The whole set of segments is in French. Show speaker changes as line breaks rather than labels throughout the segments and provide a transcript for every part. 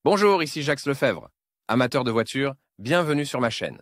Bonjour, ici Jacques Lefebvre. Amateur de voitures, bienvenue sur ma chaîne.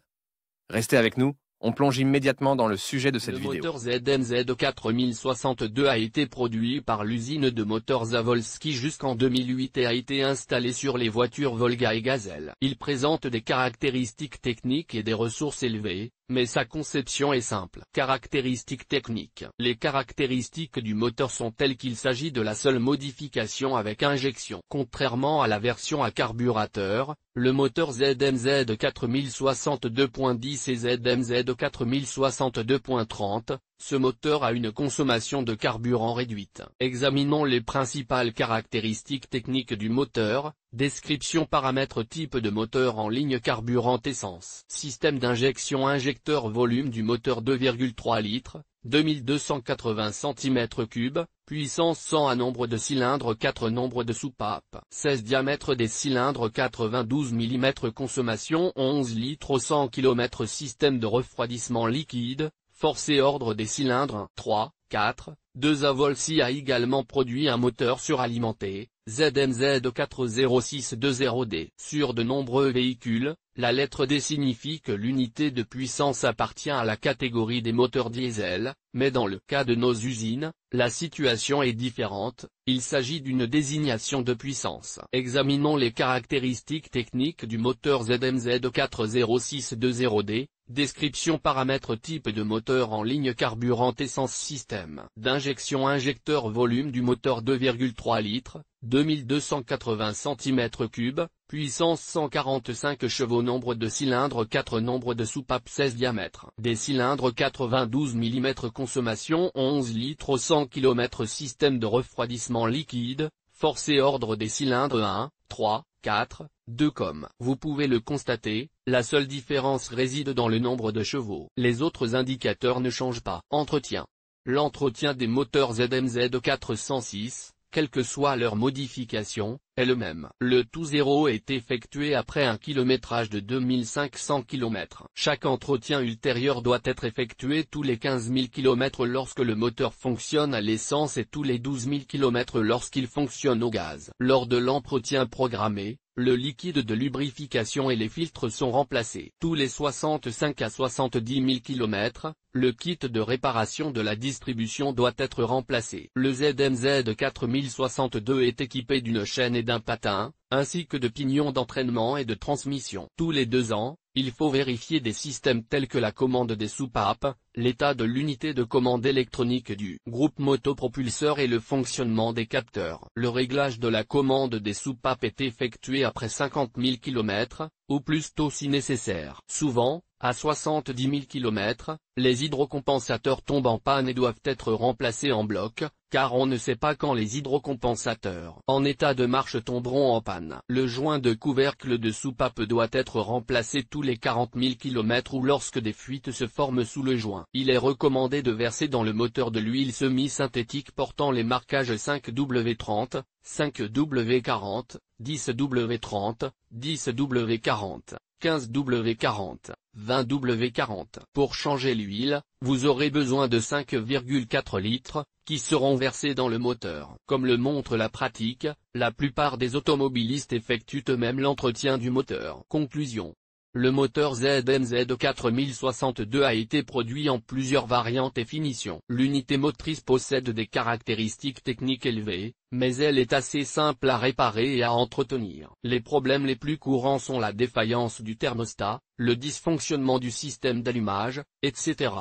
Restez avec nous, on plonge immédiatement dans le sujet de cette vidéo.
Le moteur ZMZ 4062 a été produit par l'usine de moteurs Zavolski jusqu'en 2008 et a été installé sur les voitures Volga et Gazelle. Il présente des caractéristiques techniques et des ressources élevées, mais sa conception est simple. Caractéristiques techniques. Les caractéristiques du moteur sont telles qu'il s'agit de la seule modification avec injection. Contrairement à la version à carburateur, le moteur ZMZ 4062.10 et ZMZ 4062.30, ce moteur a une consommation de carburant réduite. Examinons les principales caractéristiques techniques du moteur. Description: paramètres: type de moteur en ligne, carburant, essence. Système d'injection: injecteur, volume du moteur 2,3 litres, 2280 cm3, puissance 100 à nombre de cylindres 4, nombre de soupapes 16, diamètre des cylindres 92 mm, consommation 11 litres au 100 km, système de refroidissement liquide, force et ordre des cylindres 3, 4, 2. Zavolski a également produit un moteur suralimenté, ZMZ 40620D. Sur de nombreux véhicules, la lettre D signifie que l'unité de puissance appartient à la catégorie des moteurs diesel, mais dans le cas de nos usines, la situation est différente, il s'agit d'une désignation de puissance. Examinons les caractéristiques techniques du moteur ZMZ 40620D. Description: paramètres: type de moteur en ligne, carburant, essence, système d'injection, injecteur, volume du moteur 2,3 litres, 2280 cm3, puissance 145 chevaux, nombre de cylindres 4, nombre de soupapes 16, diamètre des cylindres 92 mm, consommation 11 litres au 100 km, système de refroidissement liquide, force et ordre des cylindres 1, 3, 4, 2. Comme vous pouvez le constater, la seule différence réside dans le nombre de chevaux. Les autres indicateurs ne changent pas. Entretien. L'entretien des moteurs ZMZ 406, quelle que soit leur modification, est le même. Le tout zéro est effectué après un kilométrage de 2500 km. Chaque entretien ultérieur doit être effectué tous les 15 000 km lorsque le moteur fonctionne à l'essence et tous les 12 000 km lorsqu'il fonctionne au gaz. Lors de l'entretien programmé, le liquide de lubrification et les filtres sont remplacés. Tous les 65 à 70 000 km, le kit de réparation de la distribution doit être remplacé. Le ZMZ 4062 est équipé d'une chaîne et d'un patin, ainsi que de pignons d'entraînement et de transmission. Tous les 2 ans, il faut vérifier des systèmes tels que la commande des soupapes, l'état de l'unité de commande électronique du groupe motopropulseur et le fonctionnement des capteurs. Le réglage de la commande des soupapes est effectué après 50 000 km, ou plus tôt si nécessaire. Souvent, à 70 000 km, les hydrocompensateurs tombent en panne et doivent être remplacés en bloc, car on ne sait pas quand les hydrocompensateurs en état de marche tomberont en panne. Le joint de couvercle de soupape doit être remplacé tous les 40 000 km ou lorsque des fuites se forment sous le joint. Il est recommandé de verser dans le moteur de l'huile semi-synthétique portant les marquages 5W30, 5W40, 10W30, 10W40, 15W40, 20W40. Pour changer l'huile, vous aurez besoin de 5,4 litres, qui seront versés dans le moteur. Comme le montre la pratique, la plupart des automobilistes effectuent eux-mêmes l'entretien du moteur. Conclusion. Le moteur ZMZ 4062 a été produit en plusieurs variantes et finitions. L'unité motrice possède des caractéristiques techniques élevées, mais elle est assez simple à réparer et à entretenir. Les problèmes les plus courants sont la défaillance du thermostat, le dysfonctionnement du système d'allumage, etc.